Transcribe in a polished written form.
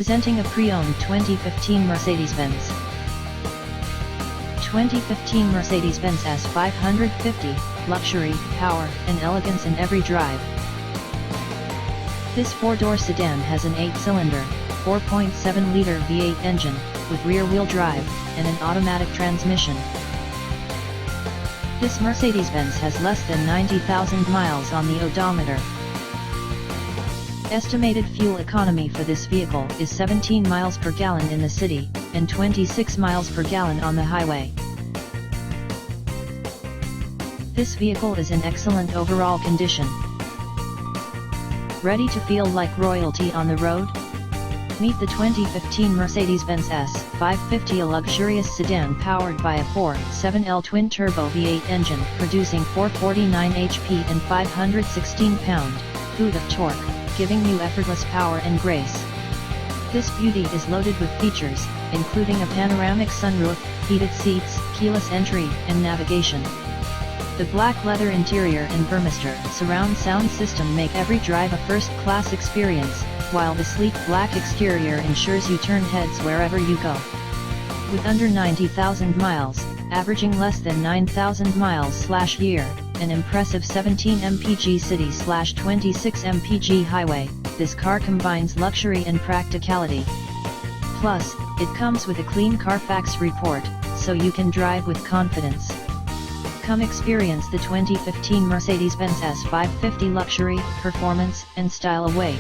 Presenting a pre-owned 2015 Mercedes-Benz. 2015 Mercedes-Benz S 550, luxury, power, and elegance in every drive. This four-door sedan has an 8-cylinder, 4.7-liter V8 engine, with rear-wheel drive, and an automatic transmission. This Mercedes-Benz has less than 90,000 miles on the odometer. Estimated fuel economy for this vehicle is 17 miles per gallon in the city, and 26 miles per gallon on the highway. This vehicle is in excellent overall condition. Ready to feel like royalty on the road? Meet the 2015 Mercedes-Benz S 550, a luxurious sedan powered by a 4.7L twin-turbo V8 engine producing 449 HP and 516 pound-feet of torque, giving you effortless power and grace. This beauty is loaded with features, including a panoramic sunroof, heated seats, keyless entry, and navigation. The black leather interior and Burmester surround sound system make every drive a first-class experience, while the sleek black exterior ensures you turn heads wherever you go. With under 90,000 miles, averaging less than 9,000 miles/year, an impressive 17 mpg city/26 mpg highway, this car combines luxury and practicality. Plus, it comes with a clean CARFAX report, so you can drive with confidence. Come experience the 2015 Mercedes-Benz S 550 luxury, performance, and style await.